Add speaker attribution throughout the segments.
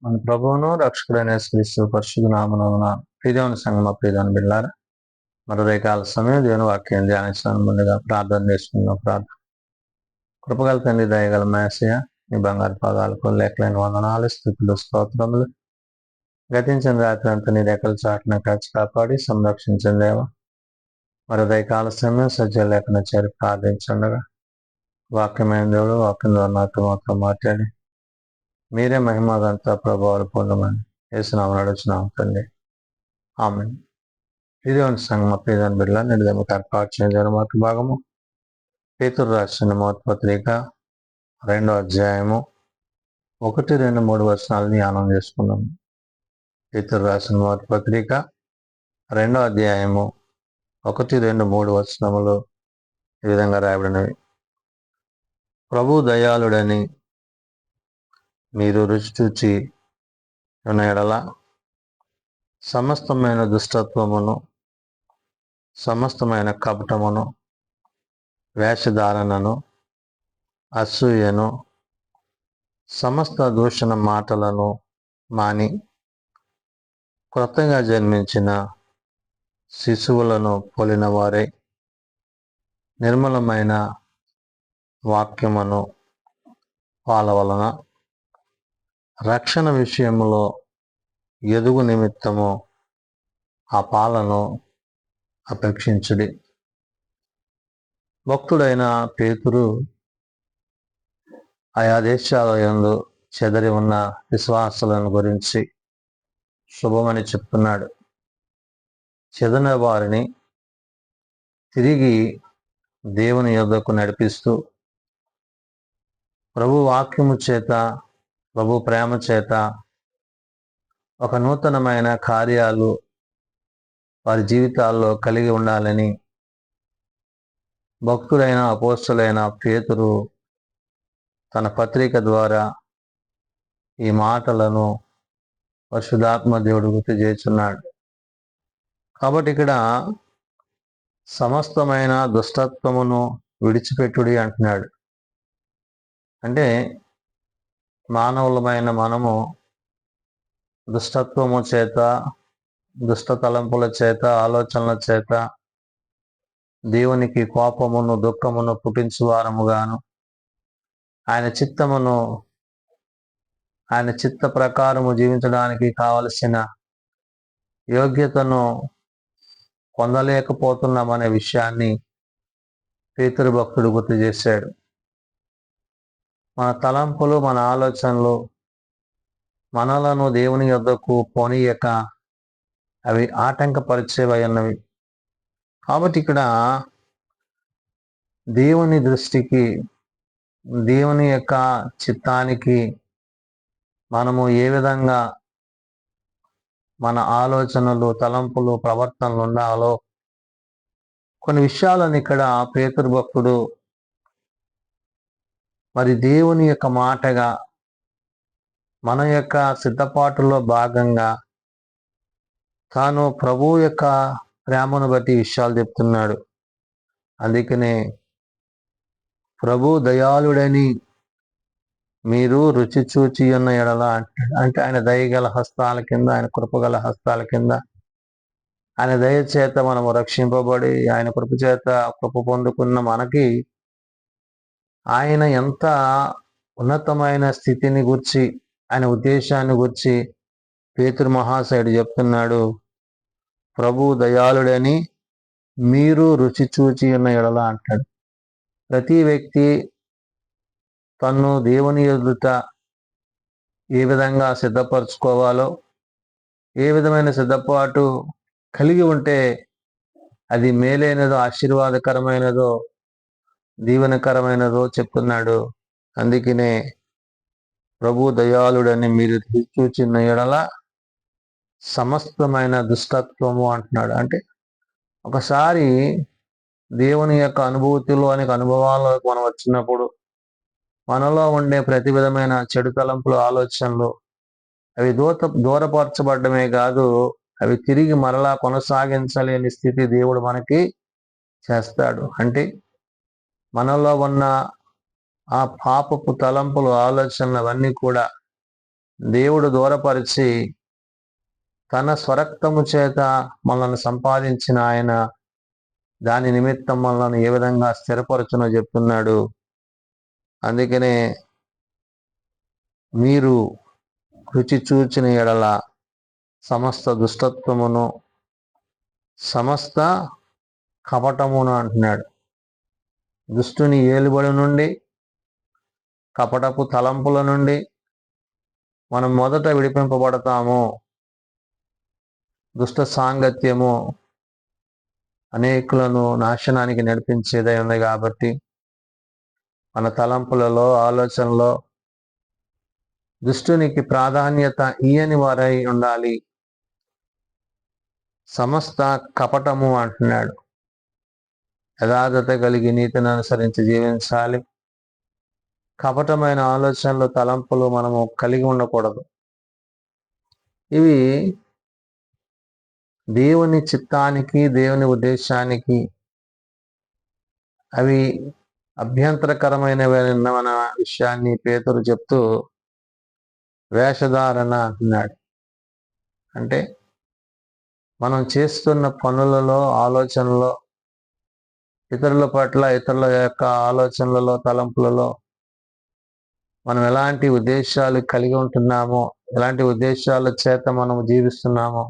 Speaker 1: మన ప్రభువును రక్షకుడైన యేసుక్రీస్తు పరిశుద్ధ నామమున ప్రియదేవుని సంగమ ప్రియదేవుని బిడ్డలారా మరో రేకాల సమయం దేవుని వాక్యం ధ్యానించడానికి ముందుగా ప్రార్థన చేసుకున్నాం. ప్రార్థన. కృపగల తండ్రి, దయగల మేసయ్య, నీ బంగారు పాదాలకు లేఖలేని వందనాలు, స్థుతులు, స్తోత్రములు. గతించిన రాత్రి అంతా నీ రెక్కల చాటున కాచి కాపాడి సంరక్షించిన దేవ మరో రేకాల సమయం సజ్జ లేఖన చేరి ప్రార్థించండగా వాక్యమైన దేవుడు వాక్యం ద్వారా నాతో మాత్రం మాట్లాడి మీరే మహిమగంతా ప్రభావాలు పొందమని యేసునామమున అడుగుచున్నాము తండ్రి. ఆమేన్. ప్రియదేవుని సంగమ ప్రియదేవుని బిడ్డల నిడదము ఏర్పాటు చేయడం మాకు భాగము పేతురు రాసిన మొదటి పత్రిక 2వ అధ్యాయము 1, 2, 3 వచనాలని ధ్యానం చేసుకున్నాము. పేతురు రాసిన మొదటి పత్రిక 2వ అధ్యాయము 1, 2, 3 వచనములు ఈ విధంగా రాయబడినవి. ప్రభు దయాళుడని మీరు రుచి చూచి ఉన్న ఎడల సమస్తమైన దుష్టత్వమును, సమస్తమైన కపటమును, వేషధారణను, అసూయను, సమస్త దూషణ మాటలను మాని క్రొత్తగా జన్మించిన శిశువులను పోలిన వారై నిర్మలమైన వాక్యమును వాళ్ళ వలన రక్షణ విషయంలో ఎదుగు నిమిత్తము ఆ పాలను అపేక్షించుడి. భక్తుడైన పేతురు ఆయా దేశాల యందు చెదరి ఉన్న విశ్వాసులను గురించి శుభమని చెప్తున్నాడు. చెదరిన వారిని తిరిగి దేవుని యొద్దకు నడిపిస్తూ ప్రభు వాక్యము చేత, ప్రభు ప్రేమ చేత ఒక నూతనమైన కార్యాలు వారి జీవితాల్లో కలిగి ఉండాలని భక్తుడైన అపోస్తలుడైన పేతురు తన పత్రిక ద్వారా ఈ మాటలను పరిశుద్ధాత్మ దేవుడు గుర్తు చేస్తున్నాడు. కాబట్టి ఇక్కడ సమస్తమైన దుష్టత్వమును విడిచిపెట్టుడి అంటున్నాడు. అంటే మానవులమైన మనము దుష్టత్వము చేత, దుష్ట తలంపుల చేత, ఆలోచనల చేత దేవునికి కోపమును, దుఃఖమును పుట్టించువారముగాను ఆయన చిత్త ప్రకారము జీవించడానికి కావలసిన యోగ్యతను పొందలేకపోతున్నామనే విషయాన్ని పేతురు భక్తుడు గుర్తు చేశాడు. మన తలంపులు, మన ఆలోచనలు మనలను దేవుని యొద్దకు పోనీయక అవి ఆటంకపరిచేవై ఉన్నవి. కాబట్టి ఇక్కడ దేవుని దృష్టికి, దేవుని యొక్క చిత్తానికి మనము ఏ విధంగా మన ఆలోచనలు, తలంపులు, ప్రవర్తనలు ఉండాలో కొన్ని విషయాలను ఇక్కడ పేతురు భక్తుడు మరి దేవుని యొక్క మాటగా మన యొక్క సిద్ధపాటులో భాగంగా తాను ప్రభువు యొక్క ప్రేమను బట్టి విషయాలు చెప్తున్నాడు. అందుకనే ప్రభు దయాళుడని మీరు రుచి చూచి ఉన్న ఎడల అంటాడు. అంటే ఆయన దయగల హస్తాల కింద, ఆయన కృపగల హస్తాల కింద, ఆయన దయ చేత మనము రక్షింపబడి ఆయన కృప చేత కృప పొందుకున్న మనకి ఆయన ఎంత ఉన్నతమైన స్థితిని గుర్చి, ఆయన ఉద్దేశాన్ని గుర్చి పేతురు మహాశయుడు చెప్తున్నాడు. ప్రభు దయాళుడని మీరు రుచి చూచి ఉన్న ఎడల అంటాడు. ప్రతి వ్యక్తి తన్ను దేవుని ఎదుట ఏ విధంగా సిద్ధపరచుకోవాలో, ఏ విధమైన సిద్ధపాటు కలిగి ఉంటే అది మేలైనదో, ఆశీర్వాదకరమైనదో, దీవెనకరమైనదో చెప్తున్నాడు. అందుకనే ప్రభు దయాళుడని మీరు చూచిన ఎడల సమస్తమైన దుష్టత్వము అంటున్నాడు. అంటే ఒకసారి దేవుని యొక్క అనుభూతిలోనికి, అనుభవాల్లోకి మనం వచ్చినప్పుడు మనలో ఉండే ప్రతి విధమైన చెడు తలంపులు, ఆలోచనలు అవి దూరపరచబడ్డమే కాదు, అవి తిరిగి మరలా కొనసాగించలేని స్థితి దేవుడు మనకి చేస్తాడు. అంటే మనలో ఉన్న ఆ పాపపు తలంపులు, ఆలోచనలు అవన్నీ కూడా దేవుడు దూరపరిచి తన స్వరక్తము చేత మనల్ని సంపాదించిన ఆయన దాని నిమిత్తం మనల్ని ఏ విధంగా స్థిరపరచునో చెప్తున్నాడు. అందుకనే మీరు రుచి చూచిన ఎడల సమస్త దుష్టత్వమును సమస్త కపటమును అంటున్నాడు. దుష్టుని ఏలుబడి నుండి, కపటపు తలంపుల నుండి మనం మొదట విడిపింపబడతాము. దుష్ట సాంగత్యము అనేకులను నాశనానికి నడిపించేదై ఉంది కాబట్టి మన తలంపులలో, ఆలోచనలో దుష్టునికి ప్రాధాన్యత ఇయ్యని వారై ఉండాలి. సమస్త కపటము అంటున్నాడు. యథార్థత కలిగి నీతిని అనుసరించి జీవించాలి. కపటమైన ఆలోచనలు, తలంపులు మనము కలిగి ఉండకూడదు. ఇవి దేవుని చిత్తానికి, దేవుని ఉద్దేశానికి అవి అభ్యంతరకరమైనవన్న విషయాన్ని పేతురు చెప్తూ వేషధారణ అంటున్నాడు. అంటే మనం చేస్తున్న పనులలో, ఆలోచనలో, ఇతరుల పట్ల, ఇతరుల యొక్క ఆలోచనలలో, తలంపులలో మనం ఎలాంటి ఉద్దేశాలు కలిగి ఉంటున్నామో, ఎలాంటి ఉద్దేశాల చేత మనం జీవిస్తున్నామో,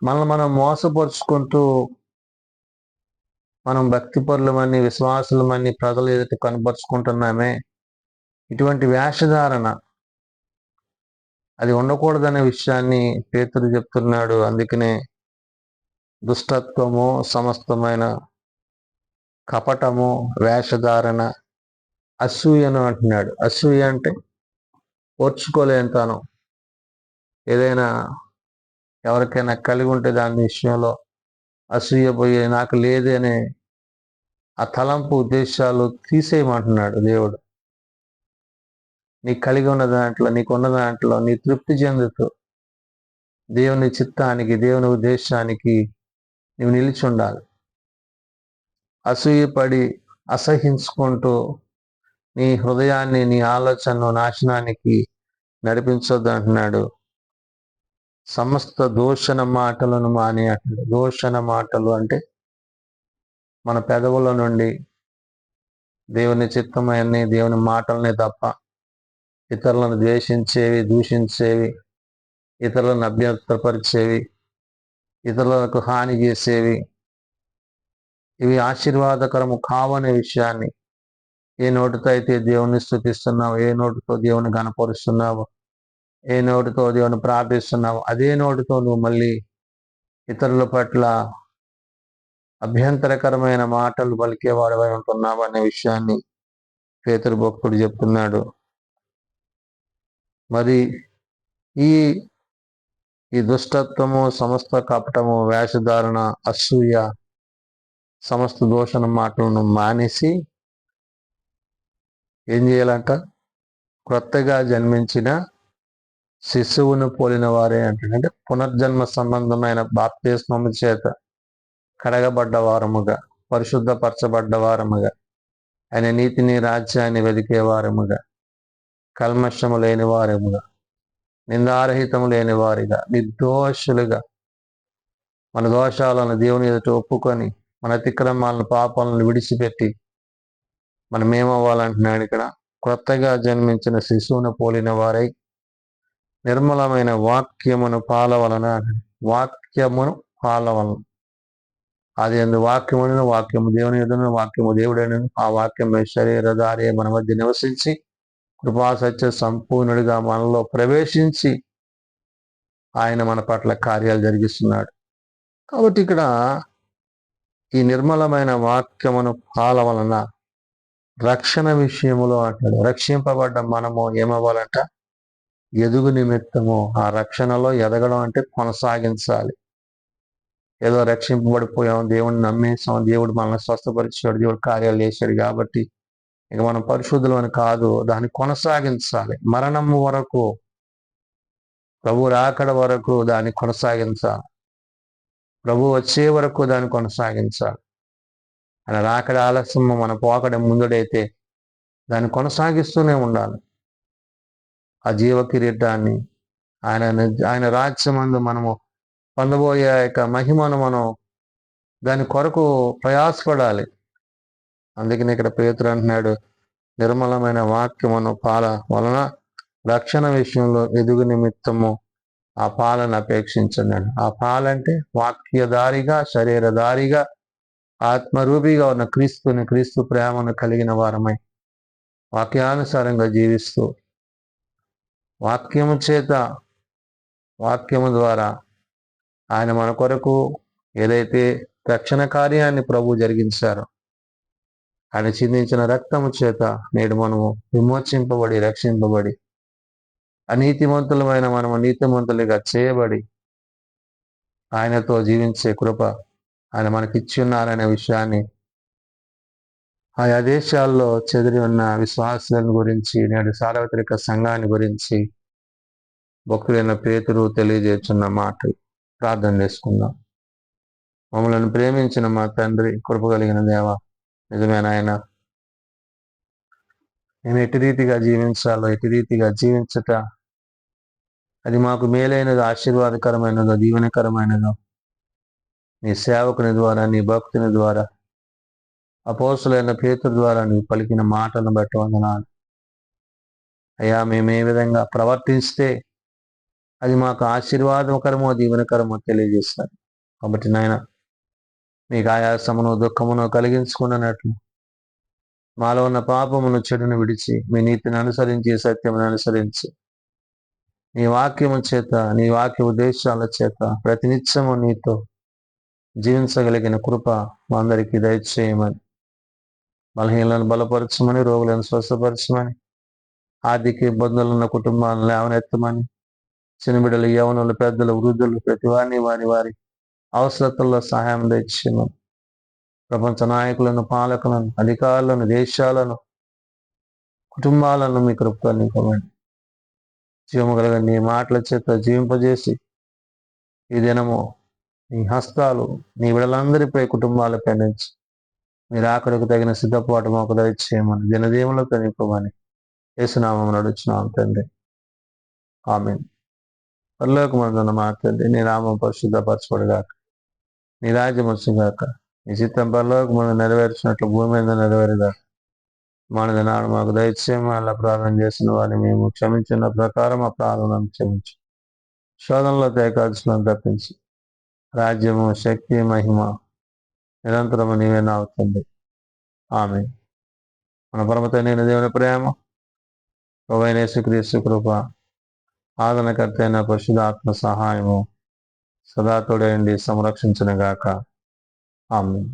Speaker 1: మనం మోసపరుచుకుంటూ మనం భక్తిపరులమని, విశ్వాసులమని ప్రజలు ఎదుట కనపరుచుకుంటున్నామే, ఇటువంటి వేషధారణ అది ఉండకూడదనే విషయాన్ని పేతురు చెప్తున్నాడు. అందుకనే దుష్టత్వము, సమస్తమైన కపటము, వేషధారణ, అసూయను అంటున్నాడు. అసూయ అంటే ఓర్చుకోలేనితనం. ఏదైనా ఎవరికైనా కలిగి ఉంటే దాని విషయంలో అసూయ పోయి నాకు లేదే అనే ఆ తలంపు, ఉద్దేశాలు తీసేయమంటున్నాడు దేవుడు. నీకు కలిగి ఉన్న దాంట్లో, నీకున్న దాంట్లో నీ తృప్తి చెందుతూ దేవుని చిత్తానికి, దేవుని ఉద్దేశానికి నీవు నిలిచి ఉండాలి. అసూయపడి అసహించుకుంటూ నీ హృదయాన్ని, నీ ఆలోచనను నాశనానికి నడిపించొద్దు అంటున్నాడు. సమస్త దూషణ మాటలను మాని అంటున్నాడు. దూషణ మాటలు అంటే మన పెదవుల నుండి దేవుని చిత్తమని, దేవుని మాటలనే తప్ప ఇతరులను ద్వేషించేవి, దూషించేవి, ఇతరులను అభ్యంతరపరిచేవి, ఇతరులకు హాని చేసేవి, ఇవి ఆశీర్వాదకరము కావనే విషయాన్ని, ఏ నోటితో అయితే దేవుని స్తుతిస్తున్నావు, ఏ నోటితో దేవుని గణపరుస్తున్నావు, ఏ నోటితో దేవుని ప్రార్థిస్తున్నావు, అదే నోటితో నువ్వు మళ్ళీ ఇతరుల పట్ల అభ్యంతరకరమైన మాటలు పలికేవాడవై ఉంటున్నావు అనే విషయాన్ని పేతురు భక్తుడు చెప్తున్నాడు. మరి ఈ దుష్టత్వము, సమస్త కపటము, వేషధారణ, అసూయ, సమస్త దూషణ మాటలను మానేసి ఏం చేయాలంట? క్రొత్తగా జన్మించిన శిశువును పోలిన వారే అంటే పునర్జన్మ సంబంధమైన బాప్తిస్మము చేత కడగబడ్డ వారముగా, పరిశుద్ధపరచబడ్డ వారముగా, ఆయన నీతిని, రాజ్యాన్ని వెదికే వారముగా, కల్మషము లేని వారముగా, నిందారహితము లేని వారిగా, నిర్దోషులుగా మన దోషాలను దేవుని ఎదుట ఒప్పుకొని, మన అతిక్రమాలను, పాపాలను విడిచిపెట్టి మనం ఏమవ్వాలంటున్నాడు ఇక్కడ? క్రొత్తగా జన్మించిన శిశువును పోలిన వారై నిర్మలమైన వాక్యమును పాలవలన. వాక్యమును పాలవలను. అది ఎందు వాక్యమును, వాక్యము దేవుని ఎదును, వాక్యము దేవుడైనను, ఆ వాక్యము శరీరధారి మన మధ్య నివసించి కృపాసత్య సంపూర్ణుడిగా మనలో ప్రవేశించి ఆయన మన పట్ల కార్యాలు జరిగిస్తున్నాడు. కాబట్టి ఇక్కడ ఈ నిర్మలమైన వాక్యమును పాలవలన రక్షణ విషయములో అంటాడు. రక్షింపబడ్డ మనము ఏమవ్వాలంట? ఎదుగు నిమిత్తము. ఆ రక్షణలో ఎదగడం అంటే కొనసాగించాలి. ఏదో రక్షింపబడిపోయాం, దేవుడిని నమ్మేసాం, దేవుడు మనల్ని స్వస్థపరిచాడు, దేవుడు కార్యాలు చేశాడు కాబట్టి ఇక మనం పరిశుద్ధులు అని కాదు, దాన్ని కొనసాగించాలి. మరణము వరకు, ప్రభు రాకడ వరకు దాన్ని కొనసాగించాలి. ప్రభు వచ్చే వరకు దాన్ని కొనసాగించాలి. ఆయన రాకడ ఆలస్యం, మన పోకడ ముందుడైతే దాన్ని కొనసాగిస్తూనే ఉండాలి. ఆ జీవ కిరీటాన్ని, ఆయన ఆయన రాజ్యమందు మనము పొందబోయే యొక్క మహిమను మనం దాని కొరకు ప్రయాసపడాలి. అందుకని ఇక్కడ పేతురు అంటున్నాడు, నిర్మలమైన వాక్యమును పాల వలన రక్షణ విషయంలో ఎదుగు నిమిత్తము ఆ పాలను అపేక్షించున్నాడు. ఆ పాలంటే వాక్యధారిగా, శరీరధారిగా, ఆత్మరూపిగా ఉన్న క్రీస్తు ప్రేమను కలిగిన వారమై వాక్యానుసారంగా జీవిస్తూ వాక్యము ద్వారా ఆయన మన కొరకు ఏదైతే రక్షణ కార్యాన్ని ప్రభు జరిగించారో, ఆయన చిందించిన రక్తము చేత నేడు మనము విమోచింపబడి, రక్షింపబడి, అనీతిమంతులమైన మనము నీతిమంతులుగా చేయబడి ఆయనతో జీవించే కృప ఆయన మనకిచ్చి ఉన్నారనే విషయాన్ని ఆయా దేశాల్లో చెదిరి ఉన్న విశ్వాసాలను గురించి, నేడు సార్వత్రిక సంఘాన్ని గురించి భక్తులైన పేతురు తెలియజేస్తున్న మాటలు ప్రార్థన చేసుకుందాం. మమ్మల్ని ప్రేమించిన మా తండ్రి, కృప కలిగిన దేవ, నిజమైన ఆయన, మేము ఎటు రీతిగా జీవించాలో, ఎటు రీతిగా జీవించట అది మాకు మేలైనదో, ఆశీర్వాదకరమైనదో, దీవెనకరమైనదో నీ సేవకుని ద్వారా, నీ భక్తుని ద్వారా, అపోస్తులైన పేతురు ద్వారా నీవు పలికిన మాటలను బట్టి వందనాలు అయ్యా. మేము ఏ విధంగా ప్రవర్తిస్తే అది మాకు ఆశీర్వాదకరమో, దీవెనకరమో తెలియజేస్తారు. కాబట్టి నాయన, మీకు ఆయాసమును, దుఃఖమును కలిగించుకున్నట్లు మాలో ఉన్న పాపమును, చెడును విడిచి మీ నీతిని అనుసరించి, సత్యమును అనుసరించి, నీ వాక్యము చేత, నీ వాక్య ఉద్దేశాల చేత ప్రతినిత్యము నీతో జీవించగలిగిన కృప మా అందరికీ దయచేయమని, బలహీనలను బలపరచమని, రోగులను స్వస్థపరచమని, ఆర్థిక ఇబ్బందులు ఉన్న కుటుంబాలను లేవనెత్తమని, చిన్నబిడ్డలు, యవనులు, పెద్దలు, వృద్ధులు ప్రతి వారిని వారి అవసరతల్లో సహాయం తెచ్చేయమని, ప్రపంచ నాయకులను, పాలకులను, అధికారులను, దేశాలను, కుటుంబాలను మీ కృపతో నింపమని, జీవము కలిగిన నీ మాటల చేత జీవింపజేసి ఈ దినము నీ హస్తాలు నీ బిడ్డలందరిపై, కుటుంబాలపై నుంచి మీరు అక్కడికి తగిన సిద్ధపాటు మాకు దయచేయమని, దినదీవులతో నింపమని యేసునామమున నడుచున్నాం తండ్రి. ఆమేన్. పరలోకమందున్న మా తండ్రి, నీ నామం పరిశుద్ధపరచబడుగాక, నీ రాజ్యం వచ్చుగాక, నీ చిత్తం పరలోకమందు నెరవేర్చినట్లు భూమి మీద నెరవేరుగాక. మన దినాలు మాకు దయచేయము, అలా ప్రార్థన చేసిన వారిని మేము క్షమించిన ప్రకారం ఆ ప్రార్థనను క్షమించు. శోధనలో తేకాల్సిన తప్పించి రాజ్యము, శక్తి, మహిమ నిరంతరము నీవే నావుతుంది. ఆమేన్. మన పరమ తండ్రి దేవుని ప్రేమ, ప్రభువైన యేసుక్రీస్తు కృప, ఆదరణకర్త అయిన పరిశుద్ధాత్మ సహాయము సదా తోడైండి సంరక్షించునుగాక. ఆమేన్.